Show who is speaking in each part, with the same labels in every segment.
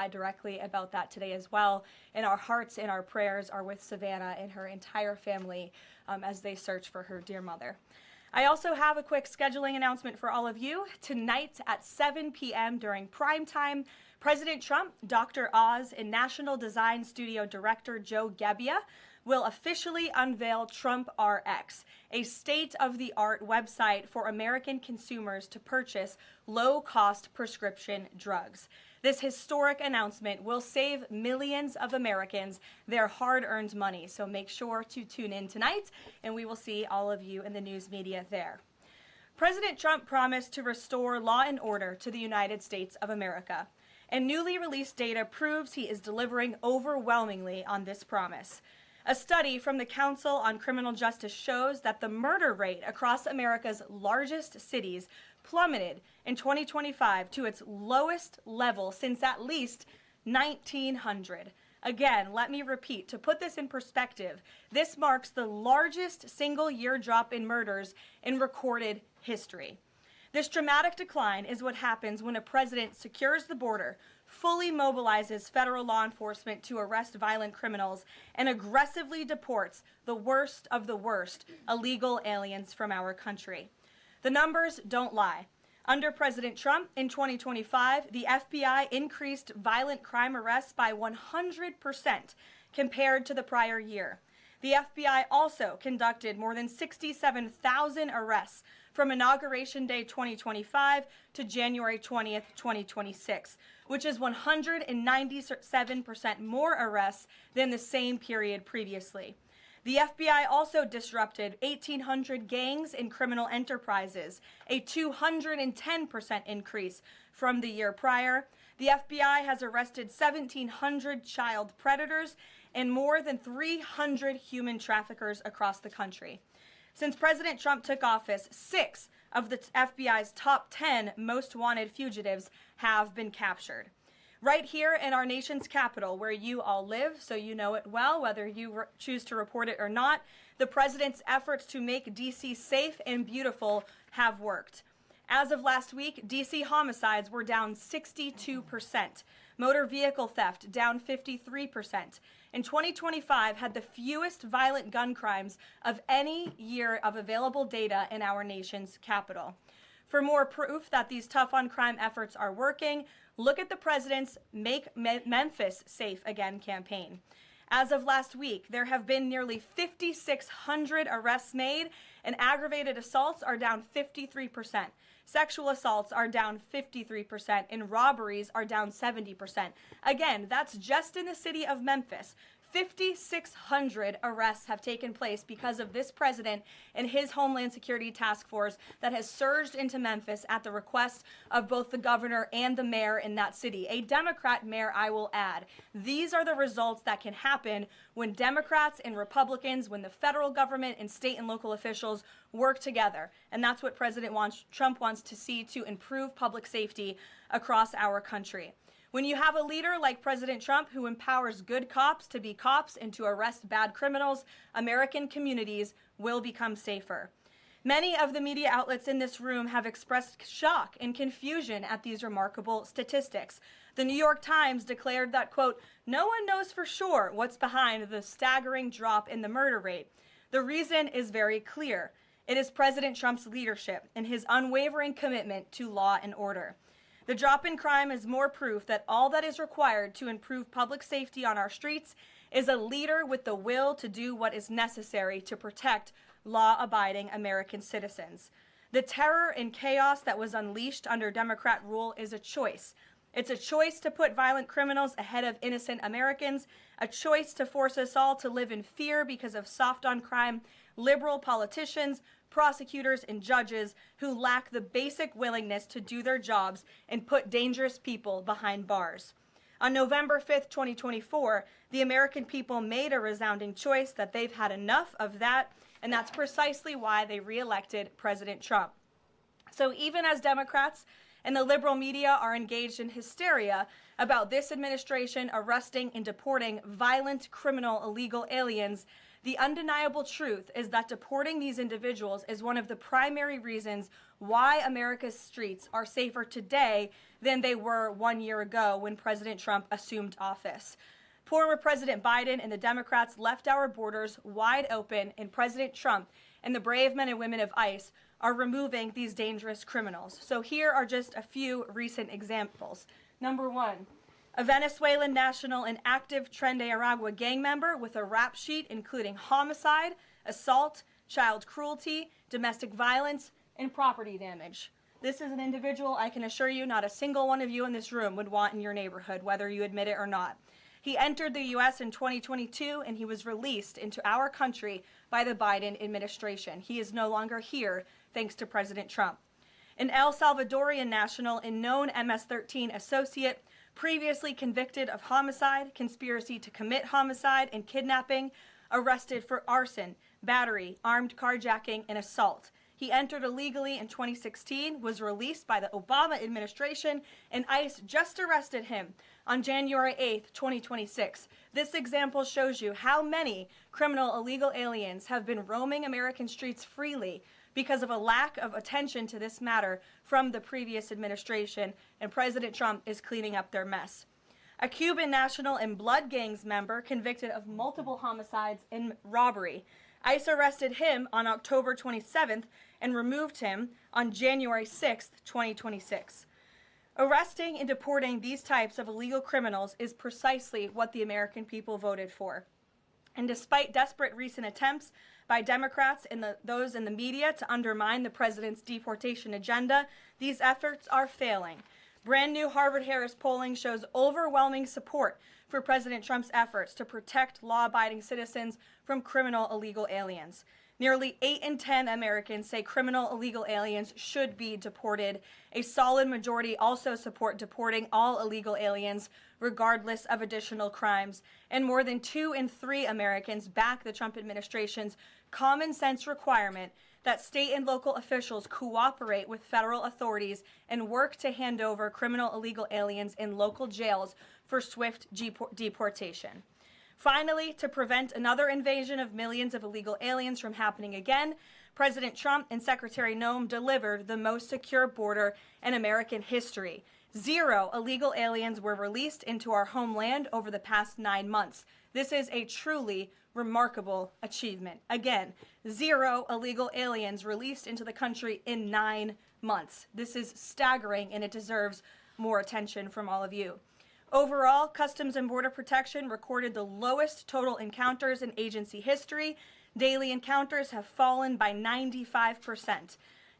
Speaker 1: FBI directly about that today as well. And our hearts and our prayers are with Savannah and her entire family as they search for her dear mother. I also have a quick scheduling announcement for all of you. Tonight at 7 p.m. during prime time, President Trump, Dr. Oz, and National Design Studio Director Joe Gebbia will officially unveil Trump RX, a state-of-the-art website for American consumers to purchase low-cost prescription drugs. This historic announcement will save millions of Americans their hard-earned money, so make sure to tune in tonight, and we will see all of you in the news media there. President Trump promised to restore law and order to the United States of America, and newly released data proves he is delivering overwhelmingly on this promise. A study from the Council on Criminal Justice shows that the murder rate across America's largest cities plummeted in 2025 to its lowest level since at least 1900. Again, let me repeat, to put this in perspective, this marks the largest single-year drop in murders in recorded history. This dramatic decline is what happens when a president secures the border, fully mobilizes federal law enforcement to arrest violent criminals, and aggressively deports the worst of the worst illegal aliens from our country. The numbers don't lie. Under President Trump in 2025, the FBI increased violent crime arrests by 100% compared to the prior year. The FBI also conducted more than 67,000 arrests from Inauguration Day 2025 to January 20th, 2026, which is 197% more arrests than the same period previously. The FBI also disrupted 1,800 gangs and criminal enterprises, a 210% increase from the year prior. The FBI has arrested 1,700 child predators and more than 300 human traffickers across the country. Since President Trump took office, 6 of the FBI's top 10 most wanted fugitives have been captured. Right here in our nation's capital, where you all live, so you know it well, whether you choose to report it or not, the president's efforts to make D.C. safe and beautiful have worked. As of last week, D.C. homicides were down 62%, motor vehicle theft down 53%, and 2025 had the fewest violent gun crimes of any year of available data in our nation's capital. For more proof that these tough-on-crime efforts are working, look at the president's Make Memphis Safe Again campaign. As of last week, there have been nearly 5,600 arrests made, and aggravated assaults are down 53%. Sexual assaults are down 53%, and robberies are down 70%. Again, that's just in the city of Memphis. 5,600 arrests have taken place because of this president and his Homeland Security Task Force that has surged into Memphis at the request of both the governor and the mayor in that city. A Democrat mayor, I will add. These are the results that can happen when Democrats and Republicans, when the federal government and state and local officials work together. And that's what Trump wants to see to improve public safety across our country. When you have a leader like President Trump who empowers good cops to be cops and to arrest bad criminals, American communities will become safer. Many of the media outlets in this room have expressed shock and confusion at these remarkable statistics. The New York Times declared that, quote, "No one knows for sure what's behind the staggering drop in the murder rate. The reason is very clear. It is President Trump's leadership and his unwavering commitment to law and order. The drop in crime is more proof that all that is required to improve public safety on our streets is a leader with the will to do what is necessary to protect law-abiding American citizens. The terror and chaos that was unleashed under Democrat rule is a choice. It's a choice to put violent criminals ahead of innocent Americans, a choice to force us all to live in fear because of soft-on-crime liberal politicians, prosecutors, and judges who lack the basic willingness to do their jobs and put dangerous people behind bars. On November 5th, 2024, the American people made a resounding choice that they've had enough of that, and that's precisely why they reelected President Trump. So even as Democrats and the liberal media are engaged in hysteria about this administration arresting and deporting violent, criminal, illegal aliens, the undeniable truth is that deporting these individuals is one of the primary reasons why America's streets are safer today than they were 1 year ago when President Trump assumed office. Former President Biden and the Democrats left our borders wide open, and President Trump and the brave men and women of ICE are removing these dangerous criminals. So here are just a few recent examples. Number one, a Venezuelan national and active Tren de Aragua gang member with a rap sheet including homicide, assault, child cruelty, domestic violence, and property damage. This is an individual I can assure you not a single one of you in this room would want in your neighborhood, whether you admit it or not. He entered the U.S. in 2022, and he was released into our country by the Biden administration. He is no longer here, thanks to President Trump. An El Salvadorian national and known MS-13 associate, previously convicted of homicide, conspiracy to commit homicide, and kidnapping, arrested for arson, battery, armed carjacking, and assault. He entered illegally in 2016, was released by the Obama administration, and ICE just arrested him on January 8th, 2026. This example shows you how many criminal illegal aliens have been roaming American streets freely because of a lack of attention to this matter from the previous administration, and President Trump is cleaning up their mess. A Cuban national and blood gangs member convicted of multiple homicides and robbery. ICE arrested him on October 27th and removed him on January 6th, 2026. Arresting and deporting these types of illegal criminals is precisely what the American people voted for. And despite desperate recent attempts by Democrats and those in the media to undermine the president's deportation agenda, these efforts are failing. Brand new Harvard-Harris polling shows overwhelming support for President Trump's efforts to protect law-abiding citizens from criminal illegal aliens. Nearly 8 in 10 Americans say criminal illegal aliens should be deported. A solid majority also support deporting all illegal aliens, regardless of additional crimes. And more than 2 in 3 Americans back the Trump administration's common sense requirement that state and local officials cooperate with federal authorities and work to hand over criminal illegal aliens in local jails for swift deportation. Finally, to prevent another invasion of millions of illegal aliens from happening again, President Trump and Secretary Noem delivered the most secure border in American history. 0 illegal aliens were released into our homeland over the past 9 months. This is a truly remarkable achievement. Again, 0 illegal aliens released into the country in 9 months. This is staggering, and it deserves more attention from all of you. Overall, Customs and Border Protection recorded the lowest total encounters in agency history. Daily encounters have fallen by 95%,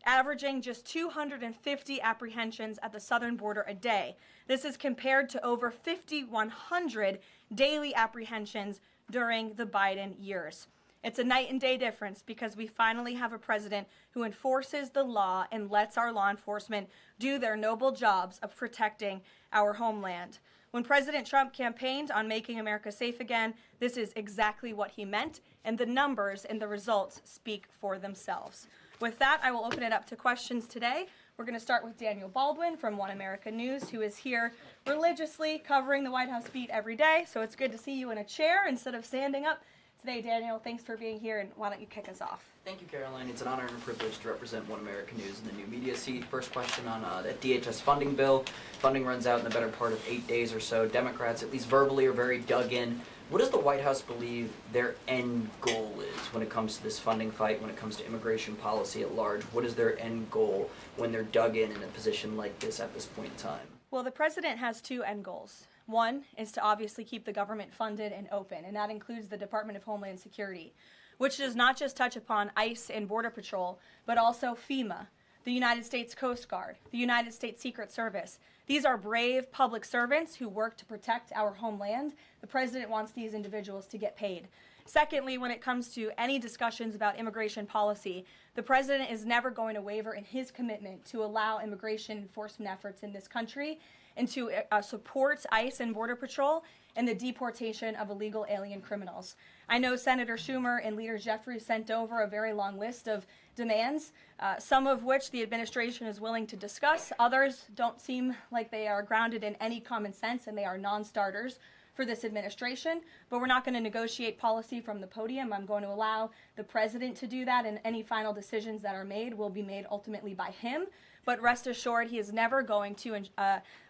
Speaker 1: averaging just 250 apprehensions at the southern border a day. This is compared to over 5,100 daily apprehensions during the Biden years. It's a night and day difference because we finally have a president who enforces the law and lets our law enforcement do their noble jobs of protecting our homeland. When President Trump campaigned on making America safe again, this is exactly what he meant, and the numbers and the results speak for themselves. With that, I will open it up to questions today. We're going to start with Daniel Baldwin from One America News, who is here religiously covering the White House beat every day. So it's good to see you in a chair instead of standing up today. Daniel, thanks for being here, and why don't you kick us off?
Speaker 2: Thank you, Karoline. It's an honor and a privilege to represent One America News in the new media seat. First question on that DHS funding bill. Funding runs out in the better part of 8 days or so. Democrats, at least verbally, are very dug in. What does the White House believe their end goal is when it comes to this funding fight, when it comes to immigration policy at large? What is their end goal when they're dug in a position like this at this point in time?
Speaker 1: Well, the president has 2 end goals. One is to obviously keep the government funded and open, and that includes the Department of Homeland Security, which does not just touch upon ICE and Border Patrol, but also FEMA, the United States Coast Guard, the United States Secret Service. These are brave public servants who work to protect our homeland. The president wants these individuals to get paid. Secondly, when it comes to any discussions about immigration policy, the president is never going to waver in his commitment to allow immigration enforcement efforts in this country and to support ICE and Border Patrol and the deportation of illegal alien criminals. I know Senator Schumer and Leader Jeffries sent over a very long list of demands, some of which the administration is willing to discuss. Others don't seem like they are grounded in any common sense, and they are non-starters for this administration. But we're not going to negotiate policy from the podium. I'm going to allow the president to do that, and any final decisions that are made will be made ultimately by him. But rest assured, he is never going to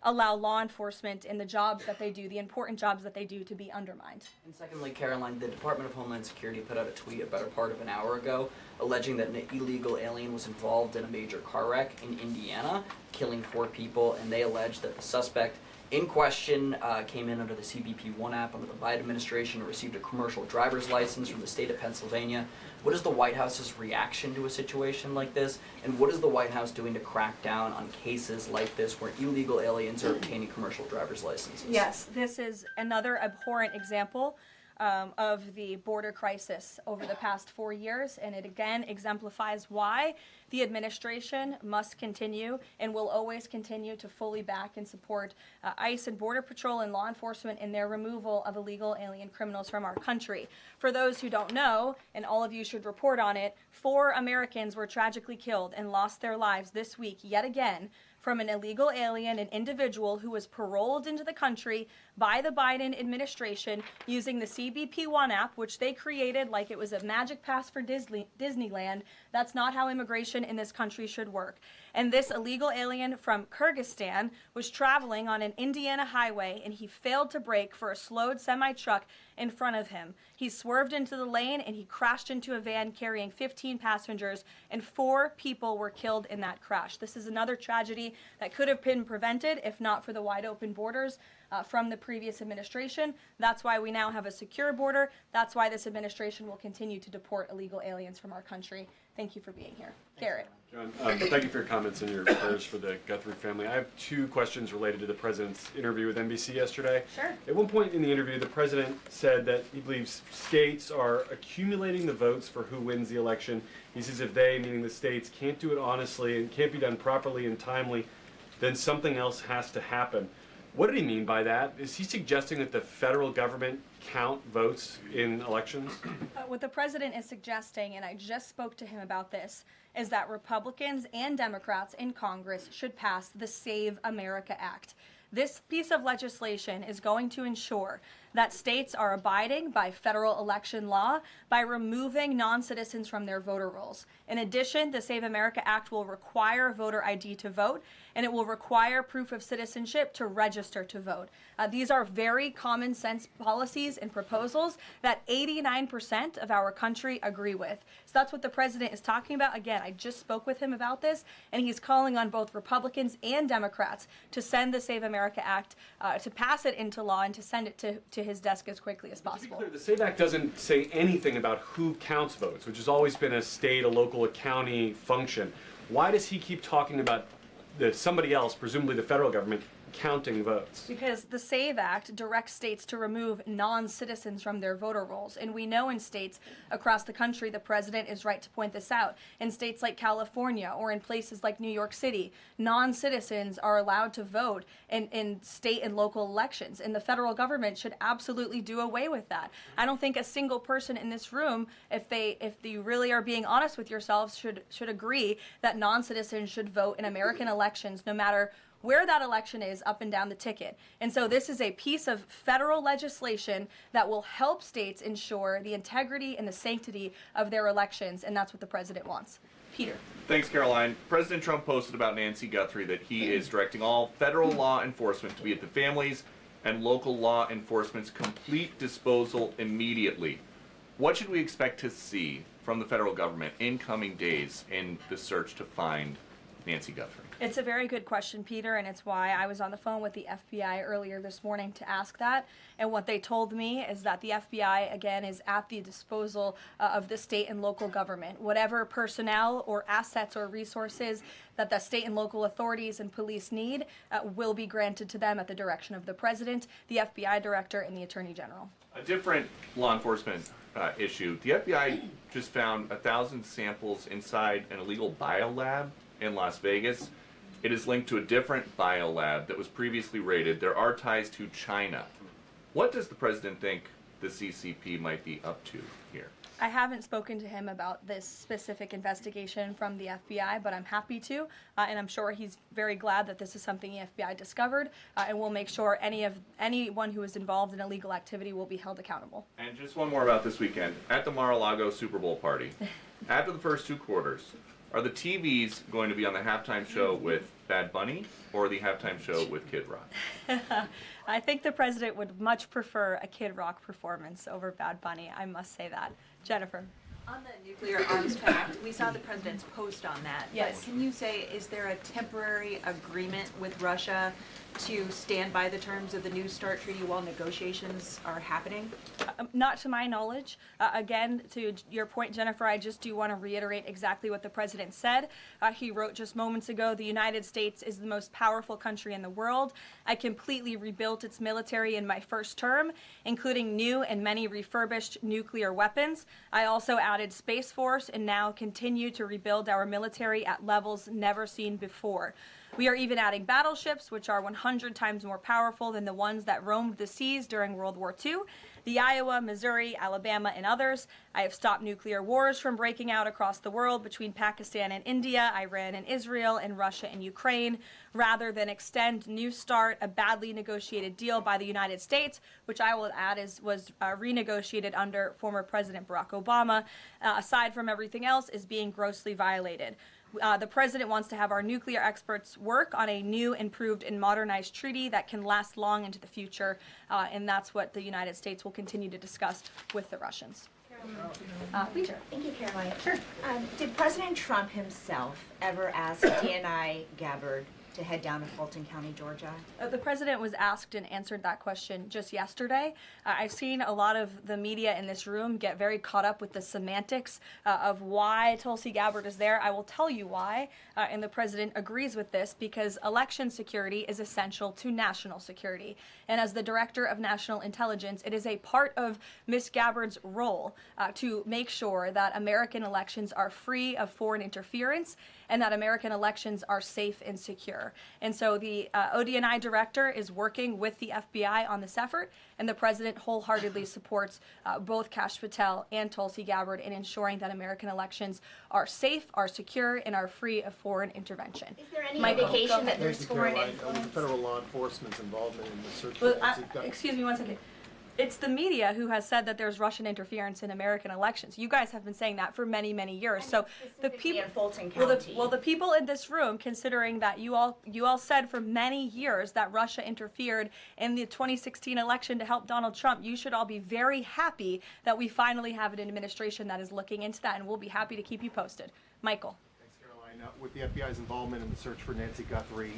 Speaker 1: allow law enforcement in the jobs that they do, the important jobs that they do, to be undermined.
Speaker 2: And secondly, Karoline, the Department of Homeland Security put out a tweet a better part of an hour ago alleging that an illegal alien was involved in a major car wreck in Indiana, killing 4 people, and they allege that the suspect in question came in under the CBP One app under the Biden administration and received a commercial driver's license from the state of Pennsylvania. What is the White House's reaction to a situation like this? And what is the White House doing to crack down on cases like this where illegal aliens are obtaining commercial driver's licenses?
Speaker 1: Yes, this is another abhorrent example of the border crisis over the past 4 years, and it again exemplifies why the administration must continue and will always continue to fully back and support ICE and Border Patrol and law enforcement in their removal of illegal alien criminals from our country. For those who don't know, and all of you should report on it, 4 Americans were tragically killed and lost their lives this week yet again from an illegal alien, an individual who was paroled into the country by the Biden administration using the CBP One app, which they created like it was a magic pass for Disneyland. That's not how immigration in this country should work. And this illegal alien from Kyrgyzstan was traveling on an Indiana highway, and he failed to brake for a slowed semi-truck in front of him. He swerved into the lane, and he crashed into a van carrying 15 passengers, and 4 people were killed in that crash. This is another tragedy that could have been prevented if not for the wide open borders from the previous administration. That's why we now have a secure border. That's why this administration will continue to deport illegal aliens from our country. Thank you for being here. Garrett.
Speaker 3: John, thank you for your comments and your prayers for the Guthrie family. I have 2 questions related to the president's interview with NBC yesterday.
Speaker 1: Sure.
Speaker 3: At one point in the interview, the president said that he believes states are accumulating the votes for who wins the election. He says if they, meaning the states, can't do it honestly and can't be done properly and timely, then something else has to happen. What did he mean by that? Is he suggesting that the federal government count votes in elections?
Speaker 1: What the president is suggesting, and I just spoke to him about this, is that Republicans and Democrats in Congress should pass the Save America Act. This piece of legislation is going to ensure that states are abiding by federal election law by removing non-citizens from their voter rolls. In addition, the Save America Act will require voter ID to vote, and it will require proof of citizenship to register to vote. These are very common sense policies and proposals that 89% of our country agree with. So that's what the president is talking about. Again, I just spoke with him about this, and he's calling on both Republicans and Democrats to send the Save America Act, to pass it into law and to send it to his desk as quickly as possible.
Speaker 3: To be clear, the SAVE Act doesn't say anything about who counts votes, which has always been a state, a local, a county function. Why does he keep talking about somebody else, presumably the federal government, counting votes?
Speaker 1: Because the SAVE Act directs states to remove non-citizens from their voter rolls. And we know in states across the country, the president is right to point this out. In states like California or in places like New York City, non-citizens are allowed to vote in state and local elections. And the federal government should absolutely do away with that. I don't think a single person in this room, if you really are being honest with yourselves, should agree that non-citizens should vote in American elections, no matter where that election is up and down the ticket. And so this is a piece of federal legislation that will help states ensure the integrity and the sanctity of their elections, and that's what the president wants. Peter.
Speaker 4: Thanks, Caroline. President Trump posted about Nancy Guthrie that he is directing all federal law enforcement to be at the family's and local law enforcement's complete disposal immediately. What should we expect to see from the federal government in coming days in the search to find Nancy Guthrie?
Speaker 1: It's a very good question, Peter, and it's why I was on the phone with the FBI earlier this morning to ask that. And what they told me is that the FBI, again, is at the disposal of the state and local government. Whatever personnel or assets or resources that the state and local authorities and police need will be granted to them at the direction of the president, the FBI director, and the attorney general.
Speaker 4: A different law enforcement issue. The FBI just found 1,000 samples inside an illegal biolab in Las Vegas. It is linked to a different biolab that was previously raided. There are ties to China. What does the president think the CCP might be up to here?
Speaker 1: I haven't spoken to him about this specific investigation from the FBI, but I'm happy to, and I'm sure he's very glad that this is something the FBI discovered, and we'll make sure anyone who is involved in illegal activity will be held accountable.
Speaker 4: And just one more about this weekend. At the Mar-a-Lago Super Bowl party, after the first 2 quarters, Are the TVs going to be on the halftime show with Bad Bunny or the halftime show with Kid Rock?
Speaker 1: I think the president would much prefer a Kid Rock performance over Bad Bunny. I must say that. Jennifer.
Speaker 5: On the nuclear arms pact, we saw the president's post on that.
Speaker 1: Yes.
Speaker 5: But can you say, is there a temporary agreement with Russia to stand by the terms of the New START treaty while negotiations are happening?
Speaker 1: Not to my knowledge. Again, to your point, Jennifer, I just do want to reiterate exactly what the president said. He wrote just moments ago, the United States is the most powerful country in the world. I completely rebuilt its military in my first term, including new and many refurbished nuclear weapons. I also added Space Force and now continue to rebuild our military at levels never seen before. We are even adding battleships, which are 100 times more powerful than the ones that roamed the seas during World War II. The Iowa, Missouri, Alabama, and others. I have stopped nuclear wars from breaking out across the world between Pakistan and India, Iran and Israel, and Russia and Ukraine, rather than extend New START, a badly negotiated deal by the United States, which I will add was renegotiated under former President Barack Obama, aside from everything else, is being grossly violated. The president wants to have our nuclear experts work on a new, improved, and modernized treaty that can last long into the future, and that's what the United States will continue to discuss with the Russians. Leader.
Speaker 6: Thank you, Caroline.
Speaker 1: Sure.
Speaker 6: Did President Trump himself ever ask DNI Gabbard to head down to Fulton County, Georgia?
Speaker 1: The president was asked and answered that question just yesterday. I've seen a lot of the media in this room get very caught up with the semantics of why Tulsi Gabbard is there. I will tell you why, and the president agrees with this, because election security is essential to national security. And as the director of national intelligence, it is a part of Ms. Gabbard's role to make sure that American elections are free of foreign interference and that American elections are safe and secure. And so the ODNI director is working with the FBI on this effort, and the president wholeheartedly supports both Kash Patel and Tulsi Gabbard in ensuring that American elections are safe, are secure, and are free of foreign intervention.
Speaker 6: Is there any
Speaker 1: Michael,
Speaker 6: indication
Speaker 1: go
Speaker 6: that
Speaker 1: ahead.
Speaker 6: there's foreign
Speaker 7: Caroline,
Speaker 6: influence?
Speaker 7: federal law enforcement's involvement in the search
Speaker 1: Well,
Speaker 7: for Nancy Gu-
Speaker 1: excuse me one second. It's the media who has said that there's Russian interference in American elections. You guys have been saying that for many, many years. So the people
Speaker 6: in Fulton
Speaker 1: Well,
Speaker 6: County.
Speaker 1: the people in this room, considering that you all said for many years that Russia interfered in the 2016 election to help Donald Trump, you should all be very happy that we finally have an administration that is looking into that, and we'll be happy to keep you posted. Michael.
Speaker 7: Thanks, Caroline. With the FBI's involvement in the search for Nancy Guthrie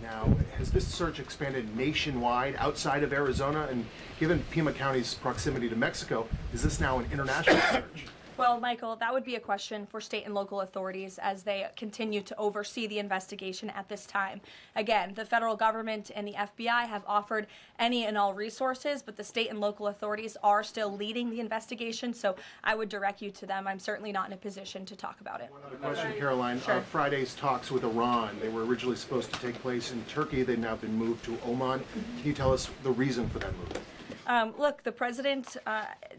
Speaker 7: now, has this search expanded nationwide outside of Arizona? And given Pima County's proximity to Mexico, is this now an international search?
Speaker 1: Well, Michael, that would be a question for state and local authorities as they continue to oversee the investigation at this time. Again, the federal government and the FBI have offered any and all resources, but the state and local authorities are still leading the investigation, so I would direct you to them. I'm certainly not in a position to talk about it.
Speaker 7: One other question, Caroline.
Speaker 1: Sure.
Speaker 7: Friday's talks with Iran, they were originally supposed to take place in Turkey. They've now been moved to Oman. Can you tell us the reason for that move?
Speaker 1: Look, the president,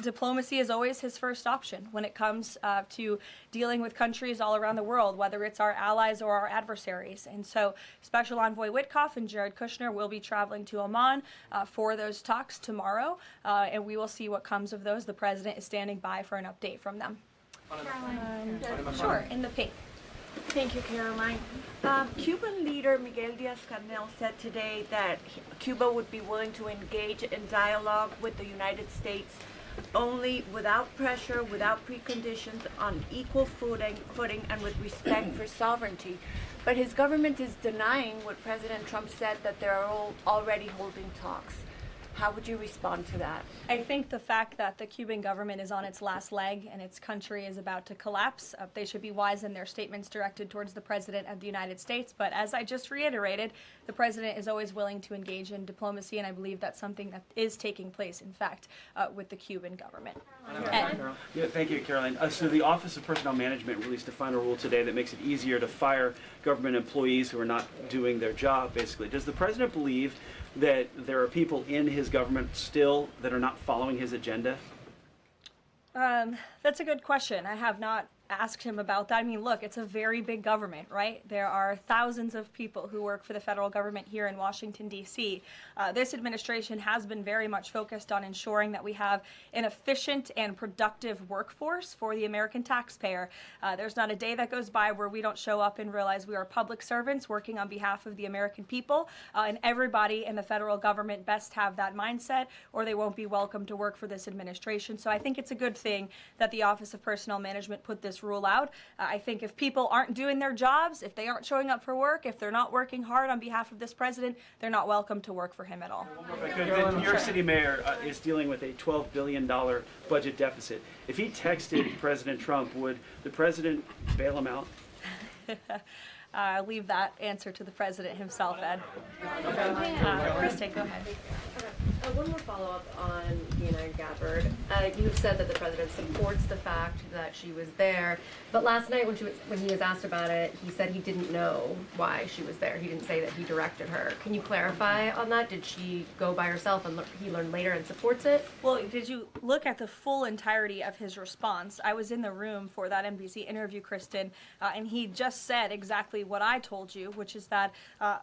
Speaker 1: diplomacy is always his first option when it comes to dealing with countries all around the world, whether it's our allies or our adversaries. And so Special Envoy Witkoff and Jared Kushner will be traveling to Oman for those talks tomorrow, and we will see what comes of those. The president is standing by for an update from them. Sure, in the pink.
Speaker 8: Thank you, Caroline. Cuban leader Miguel Diaz-Canel said today that Cuba would be willing to engage in dialogue with the United States only without pressure, without preconditions, on equal footing and with respect for sovereignty. But his government is denying what President Trump said, that they're already holding talks. How would you respond to that?
Speaker 1: I think the fact that the Cuban government is on its last leg and its country is about to collapse, they should be wise in their statements directed towards the President of the United States. But as I just reiterated, the President is always willing to engage in diplomacy, and I believe that's something that is taking place, in fact, with the Cuban government.
Speaker 9: Yeah, thank you, Caroline. So the Office of Personnel Management released a final rule today that makes it easier to fire government employees who are not doing their job, basically. Does the President believe that there are people in his government still that are not following his agenda?
Speaker 1: That's a good question. I have not asked him about that. I mean, look, it's a very big government, right? There are thousands of people who work for the federal government here in Washington, D.C. This administration has been very much focused on ensuring that we have an efficient and productive workforce for the American taxpayer. There's not a day that goes by where we don't show up and realize we are public servants working on behalf of the American people, and everybody in the federal government best have that mindset, or they won't be welcome to work for this administration. So I think it's a good thing that the Office of Personnel Management put this rule out. I think if people aren't doing their jobs, if they aren't showing up for work, if they're not working hard on behalf of this president, they're not welcome to work for him at all.
Speaker 9: The New York City mayor is dealing with a $12 billion budget deficit. If he texted President Trump, would the president bail him out?
Speaker 1: I'll leave that answer to the president himself, Ed. Kristen, go ahead.
Speaker 10: One more follow-up on Dina Gabbard. You have said that the president supports the fact that she was there, but last night when he was asked about it, he said he didn't know why she was there. He didn't say that he directed her. Can you clarify on that? Did she go by herself and he learned later and supports it?
Speaker 1: Well, did you look at the full entirety of his response? I was in the room for that NBC interview, Kristen, and he just said exactly what I told you, which is that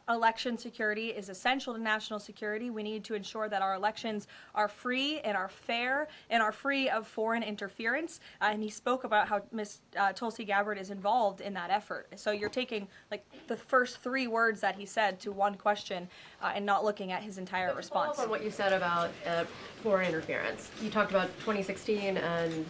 Speaker 1: election security is essential to national security. We need to ensure that our elections are free and are fair and are free of foreign interference. And he spoke about how Ms. Tulsi Gabbard is involved in that effort. So you're taking like the first 3 words that he said to one question and not looking at his entire response.
Speaker 10: Follow up on what you said about foreign interference. You talked about 2016 and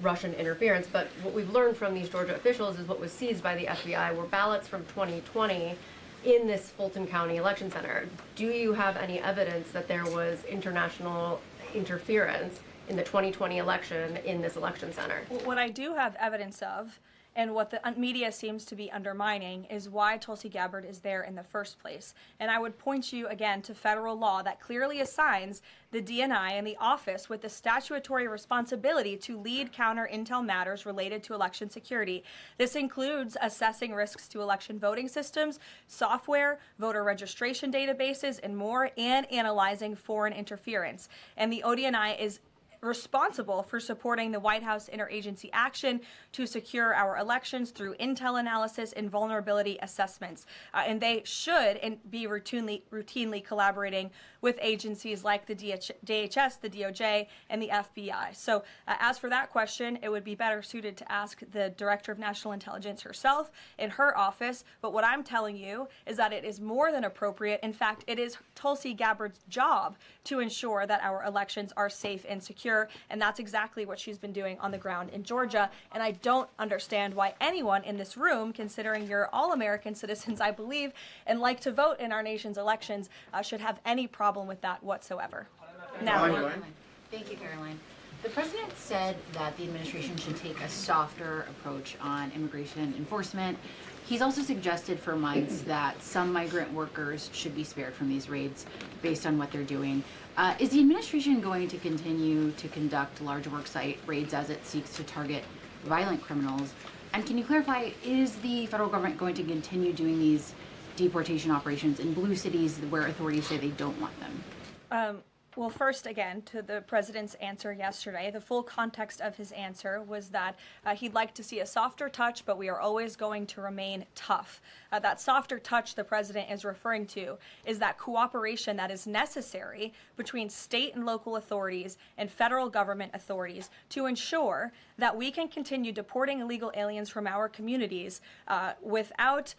Speaker 10: Russian interference, but what we've learned from these Georgia officials is what was seized by the FBI were ballots from 2020 in this Fulton County election center. Do you have any evidence that there was international interference in the 2020 election in this election center?
Speaker 1: What I do have evidence of, and what the media seems to be undermining, is why Tulsi Gabbard is there in the first place. And I would point you again to federal law that clearly assigns the DNI and the office with the statutory responsibility to lead counter intel matters related to election security. This includes assessing risks to election voting systems, software, voter registration databases, and more, and analyzing foreign interference. And the ODNI is responsible for supporting the White House interagency action to secure our elections through intel analysis and vulnerability assessments. And they should be routinely collaborating with agencies like the DHS, the DOJ, and the FBI. So as for that question, it would be better suited to ask the Director of National Intelligence herself in her office. But what I'm telling you is that it is more than appropriate. In fact, it is Tulsi Gabbard's job to ensure that our elections are safe and secure, and that's exactly what she's been doing on the ground in Georgia. And I don't understand why anyone in this room, considering you're all American citizens, I believe, and like to vote in our nation's elections, should have any problem with that whatsoever. Now,
Speaker 11: Thank you, Caroline. The president said that the administration should take a softer approach on immigration enforcement. He's also suggested for months that some migrant workers should be spared from these raids based on what they're doing. Is the administration going to continue to conduct large worksite raids as it seeks to target violent criminals? And can you clarify, is the federal government going to continue doing these deportation operations in blue cities where authorities say they don't want them?
Speaker 1: Well, first, again, to the president's answer yesterday, the full context of his answer was that he'd like to see a softer touch, but we are always going to remain tough. That softer touch the president is referring to is that cooperation that is necessary between state and local authorities and federal government authorities to ensure that we can continue deporting illegal aliens from our communities without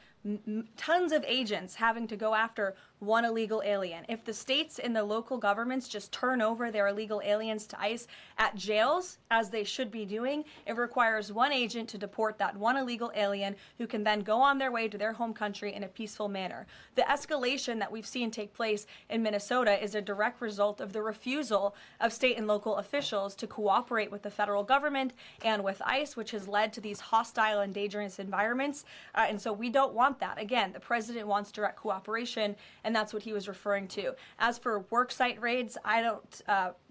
Speaker 1: tons of agents having to go after one illegal alien. If the states and the local governments just turn over their illegal aliens to ICE at jails, as they should be doing, it requires one agent to deport that one illegal alien who can then go on their way to their home country in a peaceful manner. The escalation that we've seen take place in Minnesota is a direct result of the refusal of state and local officials to cooperate with the federal government and with ICE, which has led to these hostile and dangerous environments. And so we don't want want that. Again, the president wants direct cooperation, and that's what he was referring to. As for worksite raids, I don't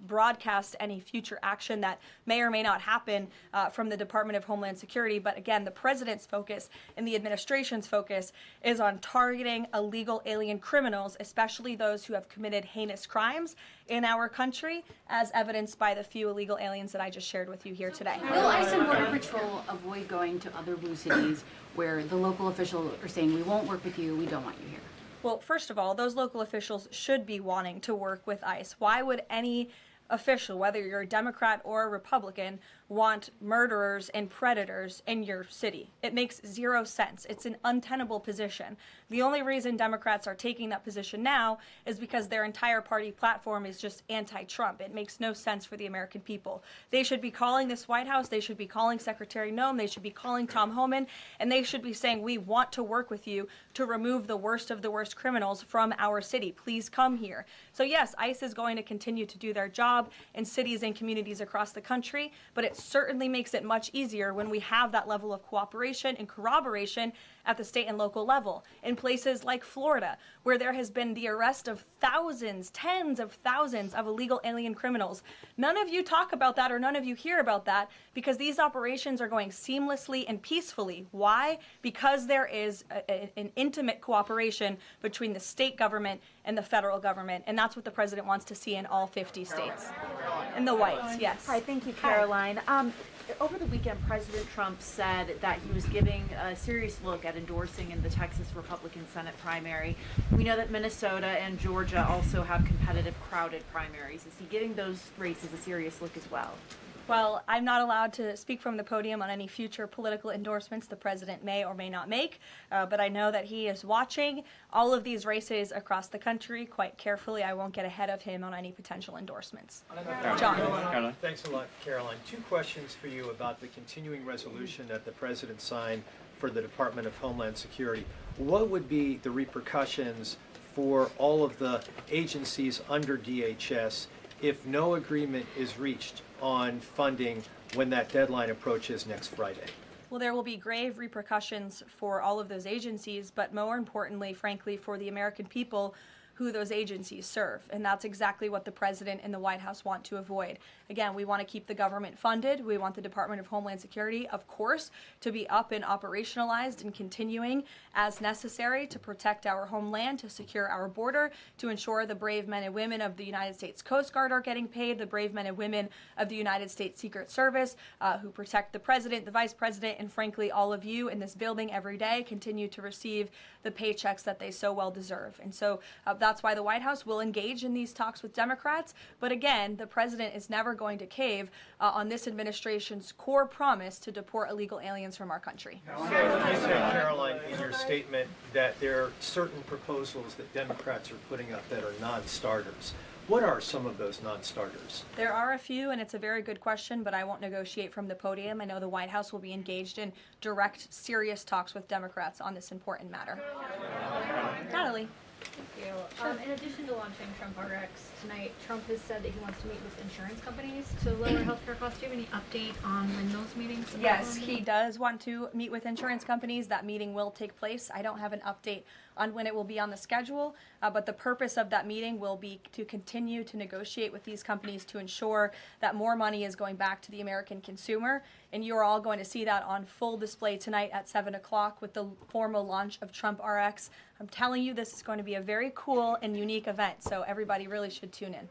Speaker 1: broadcast any future action that may or may not happen from the Department of Homeland Security, but again, the president's focus and the administration's focus is on targeting illegal alien criminals, especially those who have committed heinous crimes in our country, as evidenced by the few illegal aliens that I just shared with you here today.
Speaker 11: Will ICE and Border Patrol avoid going to other blue cities where the local officials are saying, we won't work with you, we don't want you here?
Speaker 1: Well, first of all, those local officials should be wanting to work with ICE. Why would any official, whether you're a Democrat or a Republican, want murderers and predators in your city? It makes zero sense. It's an untenable position. The only reason Democrats are taking that position now is because their entire party platform is just anti-Trump. It makes no sense for the American people. They should be calling this White House, they should be calling Secretary Noem, they should be calling Tom Homan, and they should be saying, we want to work with you to remove the worst of the worst criminals from our city. Please come here. So yes, ICE is going to continue to do their job in cities and communities across the country, but it certainly makes it much easier when we have that level of cooperation and corroboration at the state and local level. In places like Florida, where there has been the arrest of thousands, tens of thousands of illegal alien criminals. None of you talk about that, or none of you hear about that, because these operations are going seamlessly and peacefully. Why? Because there is an intimate cooperation between the state government and the federal government, and that's what the president wants to see in all 50 states. In the whites, yes.
Speaker 12: Hi, thank you, Karoline. Over the weekend, President Trump said that he was giving a serious look at endorsing in the Texas Republican Senate primary. We know that Minnesota and Georgia also have competitive, crowded primaries. Is he giving those races a serious look as well?
Speaker 1: Well, I'm not allowed to speak from the podium on any future political endorsements the president may or may not make, but I know that he is watching all of these races across the country quite carefully. I won't get ahead of him on any potential endorsements. John.
Speaker 13: Thanks a lot, Caroline. Two questions for you about the continuing resolution that the president signed for the Department of Homeland Security. What would be the repercussions for all of the agencies under DHS if no agreement is reached on funding when that deadline approaches next Friday?
Speaker 1: Well, there will be grave repercussions for all of those agencies, but more importantly, frankly, for the American people who those agencies serve. And that's exactly what the president and the White House want to avoid. Again, we want to keep the government funded. We want the Department of Homeland Security, of course, to be up and operationalized and continuing as necessary to protect our homeland, to secure our border, to ensure the brave men and women of the United States Coast Guard are getting paid, the brave men and women of the United States Secret Service who protect the president, the vice president, and frankly, all of you in this building every day continue to receive the paychecks that they so well deserve. And so that's why the White House will engage in these talks with Democrats. But again, the president is never going to cave on this administration's core promise to deport illegal aliens from our country.
Speaker 13: You said, Caroline, in your statement that there are certain proposals that Democrats are putting up that are non-starters. What are some of those non-starters?
Speaker 1: There are a few, and it's a very good question, but I won't negotiate from the podium. I know the White House will be engaged in direct, serious talks with Democrats on this important matter. Natalie.
Speaker 14: Thank you. In addition to launching Trump RX tonight, Trump has said that he wants to meet with insurance companies to lower healthcare costs. Do you have any update on when those meetings are
Speaker 1: Yes, he does want to meet with insurance companies. That meeting will take place. I don't have an update on when it will be on the schedule, but the purpose of that meeting will be to continue to negotiate with these companies to ensure that more money is going back to the American consumer. And you're all going to see that on full display tonight at 7 o'clock with the formal launch of Trump RX. I'm telling you, this is going to be a very cool and unique event, so everybody really should tune in.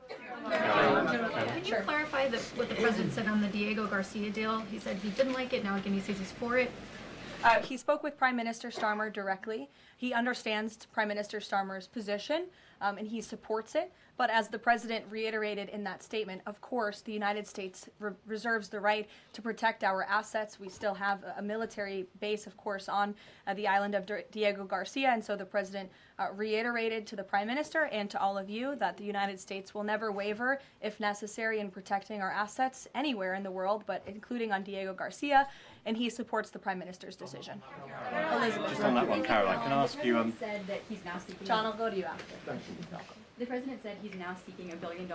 Speaker 14: Can you clarify what the president said on the Diego Garcia deal? He said he didn't like it, now again he says he's for it.
Speaker 1: He spoke with Prime Minister Starmer directly. He understands Prime Minister Starmer's position, and he supports it. But as the president reiterated in that statement, of course, the United States reserves the right to protect our assets. We still have a military base, of course, on the island of Diego Garcia. And so the president reiterated to the Prime Minister and to all of you that the United States will never waver, if necessary, in protecting our assets anywhere in the world, but including on Diego Garcia. And he supports the Prime Minister's decision. Elizabeth.
Speaker 15: Just on that one, Caroline, can I ask you...
Speaker 14: said that he's now seeking...
Speaker 1: John, I'll go to you after.
Speaker 15: Thank you. The president said he's now seeking $1 billion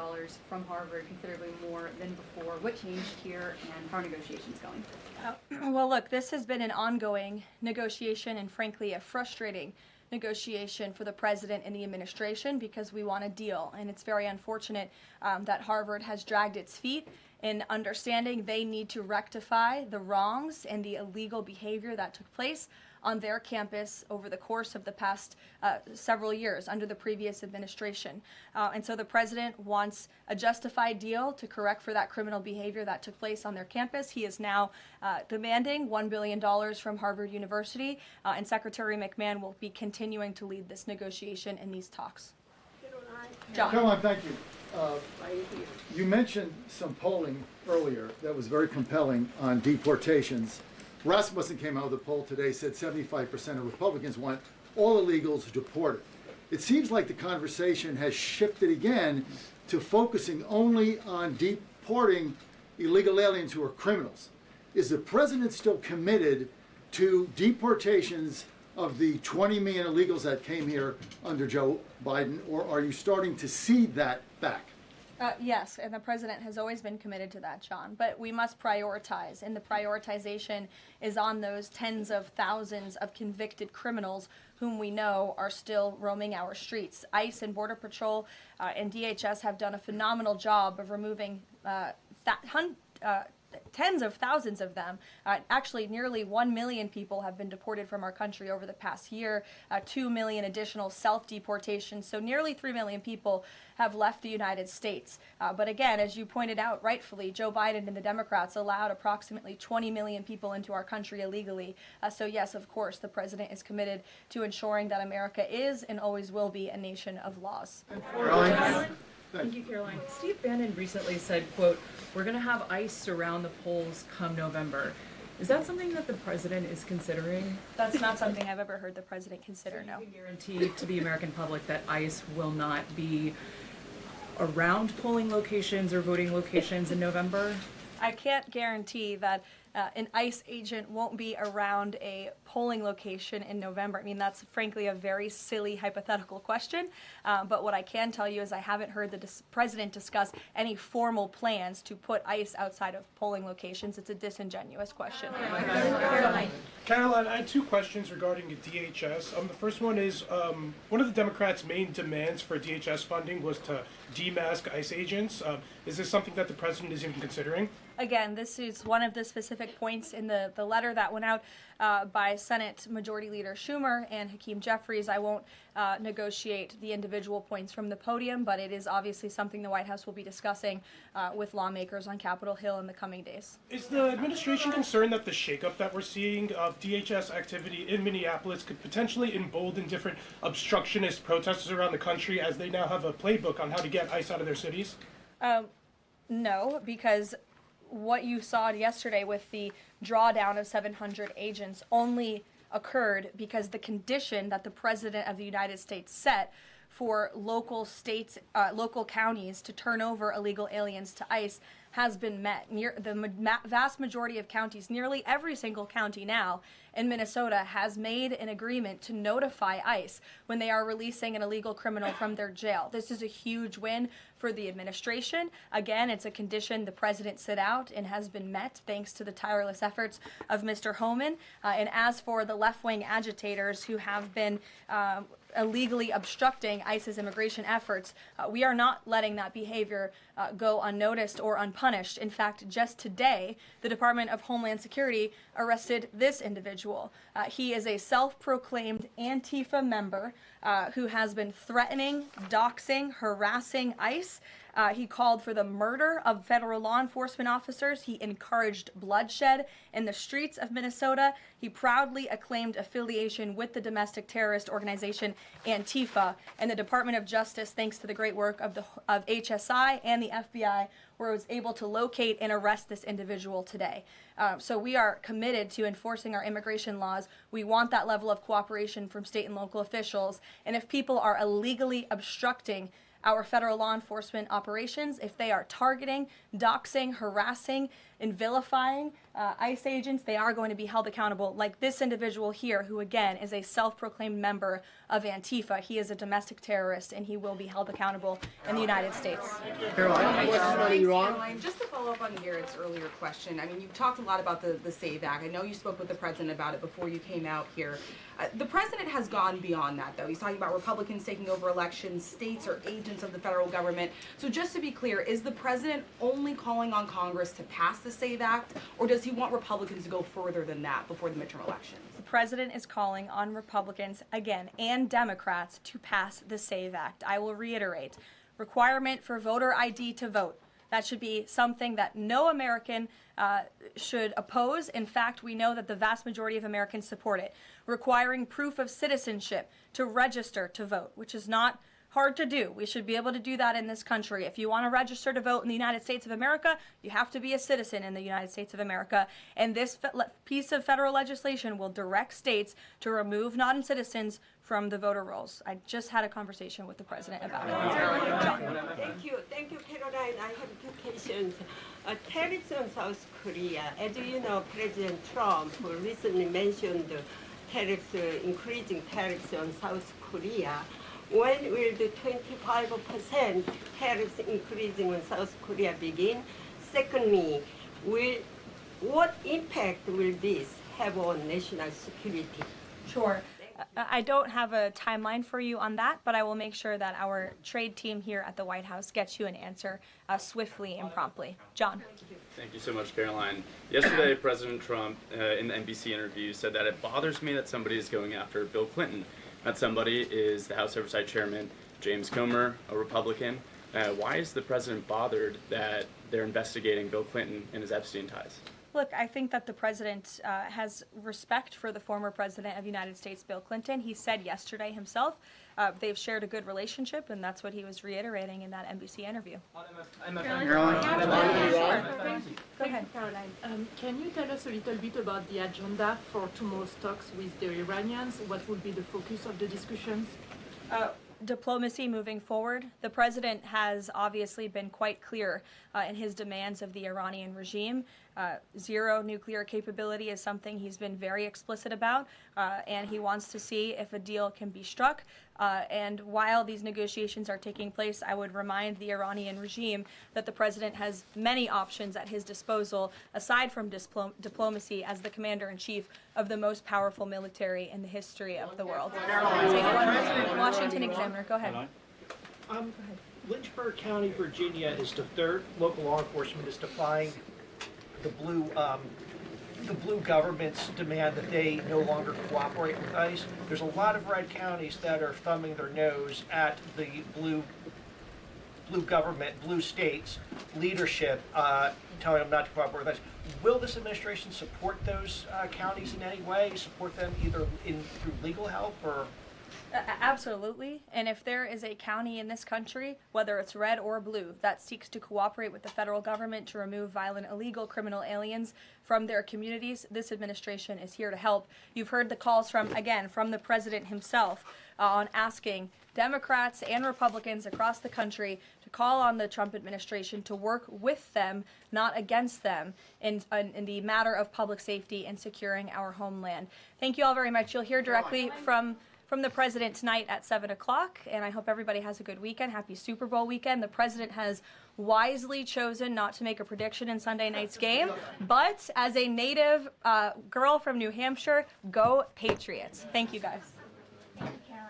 Speaker 15: from Harvard, considerably more than before. What changed here, and how are negotiations going?
Speaker 1: Well, look, this has been an ongoing negotiation and, frankly, a frustrating negotiation for the president and the administration because we want a deal. And it's very unfortunate that Harvard has dragged its feet in understanding they need to rectify the wrongs and the illegal behavior that took place on their campus over the course of the past several years under the previous administration. And so the president wants a justified deal to correct for that criminal behavior that took place on their campus. He is now demanding $1 billion from Harvard University, and Secretary McMahon will be continuing to lead this negotiation and these talks. John.
Speaker 16: Caroline, thank you. You mentioned some polling earlier that was very compelling on deportations. Rasmussen came out with a poll today, said 75% of Republicans want all illegals deported. It seems like the conversation has shifted again to focusing only on deporting illegal aliens who are criminals. Is the president still committed to deportations of the 20 million illegals that came here under Joe Biden, or are you starting to see that back?
Speaker 1: Yes, and the president has always been committed to that, John. But we must prioritize, and the prioritization is on those tens of thousands of convicted criminals whom we know are still roaming our streets. ICE and Border Patrol and DHS have done a phenomenal job of removing tens of thousands of them. Actually, nearly 1 million people have been deported from our country over the past year, 2 million additional self-deportations, so nearly 3 million people have left the United States. But again, as you pointed out rightfully, Joe Biden and the Democrats allowed approximately 20 million people into our country illegally. So yes, of course, the president is committed to ensuring that America is and always will be a nation of laws.
Speaker 17: Thank you, Caroline. Steve Bannon recently said, quote, "We're going to have ICE surround the polls come November." Is that something that the president is considering?
Speaker 1: That's not something I've ever heard the president consider, no.
Speaker 17: You can guarantee to the American public that ICE will not be around polling locations or voting locations in November?
Speaker 1: I can't guarantee that an ICE agent won't be around a polling location in November. I mean, that's frankly a very silly hypothetical question. But what I can tell you is I haven't heard the president discuss any formal plans to put ICE outside of polling locations. It's a disingenuous question.
Speaker 18: Caroline, I had two questions regarding DHS. The first one is, one of the Democrats' main demands for DHS funding was to demask ICE agents. Is this something that the president is even considering?
Speaker 1: Again, this is one of the specific points in the letter that went out by Senate Majority Leader Schumer and Hakeem Jeffries. I won't negotiate the individual points from the podium, but it is obviously something the White House will be discussing with lawmakers on Capitol Hill in the coming days.
Speaker 18: Is the administration concerned that the shakeup that we're seeing of DHS activity in Minneapolis could potentially embolden different obstructionist protesters around the country as they now have a playbook on how to get ICE out of their cities?
Speaker 1: No, because what you saw yesterday with the drawdown of 700 agents only occurred because the condition that the President of the United States set for local states, local counties to turn over illegal aliens to ICE has been met. The vast majority of counties, nearly every single county now in Minnesota, has made an agreement to notify ICE when they are releasing an illegal criminal from their jail. This is a huge win for the administration. Again, it's a condition the president set out and has been met thanks to the tireless efforts of Mr. Homan. And as for the left-wing agitators who have been illegally obstructing ICE's immigration efforts, we are not letting that behavior go unnoticed or unpunished. In fact, just today, the Department of Homeland Security arrested this individual. He is a self-proclaimed Antifa member who has been threatening, doxing, harassing ICE. He called for the murder of federal law enforcement officers. He encouraged bloodshed in the streets of Minnesota. He proudly acclaimed affiliation with the domestic terrorist organization Antifa. And the Department of Justice, thanks to the great work of HSI and the FBI, was able to locate and arrest this individual today. So we are committed to enforcing our immigration laws. We want that level of cooperation from state and local officials. And if people are illegally obstructing our federal law enforcement operations. If they are targeting, doxing, harassing, and vilifying ICE agents, they are going to be held accountable, like this individual here, who again is a self-proclaimed member of Antifa. He is a domestic terrorist, and he will be held accountable in the United States.
Speaker 19: Caroline, just to follow up on Garrett's earlier question, I mean, you've talked a lot about the SAVE Act. I know you spoke with the president about it before you came out here. The president has gone beyond that, though. He's talking about Republicans taking over elections, states are agents of the federal government. So just to be clear, is the president only calling on Congress to pass the SAVE Act, or does he want Republicans to go further than that before the midterm elections?
Speaker 1: The president is calling on Republicans, again, and Democrats to pass the SAVE Act. I will reiterate, requirement for voter ID to vote. That should be something that no American should oppose. In fact, we know that the vast majority of Americans support it. Requiring proof of citizenship to register to vote, which is not hard to do. We should be able to do that in this country. If you want to register to vote in the United States of America, you have to be a citizen in the United States of America. And this piece of federal legislation will direct states to remove non-citizens from the voter rolls. I just had a conversation with the president about it.
Speaker 20: Thank you, Caroline. I have two questions. Tariffs on South Korea. As you know, President Trump recently mentioned increasing tariffs on South Korea. When will the 25% tariffs increasing on South Korea begin? Secondly, what impact will this have on national security?
Speaker 1: Sure. I don't have a timeline for you on that, but I will make sure that our trade team here at the White House gets you an answer swiftly and promptly. John.
Speaker 21: Thank you so much, Caroline. Yesterday, President Trump, in the NBC interview, said that it bothers me that somebody is going after Bill Clinton. That somebody is the House Oversight Chairman, James Comer, a Republican. Why is the president bothered that they're investigating Bill Clinton and his Epstein ties?
Speaker 1: Look, I think that the president has respect for the former president of the United States, Bill Clinton. He said yesterday himself they've shared a good relationship, and that's what he was reiterating in that NBC interview.
Speaker 22: Caroline.
Speaker 1: Go ahead.
Speaker 22: Caroline, can you tell us a little bit about the agenda for tomorrow's talks with the Iranians? What will be the focus of the discussions?
Speaker 1: Diplomacy moving forward. The president has obviously been quite clear in his demands of the Iranian regime. Zero nuclear capability is something he's been very explicit about, and he wants to see if a deal can be struck. And while these negotiations are taking place, I would remind the Iranian regime that the president has many options at his disposal, aside from diplomacy, as the commander-in-chief of the most powerful military in the history of the world. Washington Examiner, go ahead.
Speaker 13: Lynchburg County, Virginia is their local law enforcement is defying the blue government's demand that they no longer cooperate with ICE. There's a lot of red counties that are thumbing their nose at the blue government, blue states leadership, telling them not to cooperate with ICE. Will this administration support those counties in any way? Support them either through legal help or?
Speaker 1: Absolutely. And if there is a county in this country, whether it's red or blue, that seeks to cooperate with the federal government to remove violent, illegal criminal aliens from their communities, this administration is here to help. You've heard the calls from the president himself on asking Democrats and Republicans across the country to call on the Trump administration to work with them, not against them, in the matter of public safety and securing our homeland. Thank you all very much. You'll hear directly from the president tonight at 7 o'clock, and I hope everybody has a good weekend. Happy Super Bowl weekend. The president has wisely chosen not to make a prediction in Sunday night's game, but as a native girl from New Hampshire, go Patriots. Thank you, guys.
Speaker 6: Thank you, Caroline.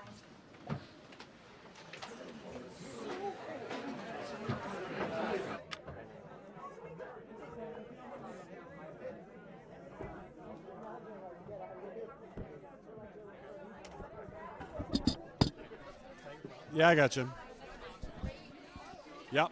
Speaker 3: Yeah, I got you. Yep.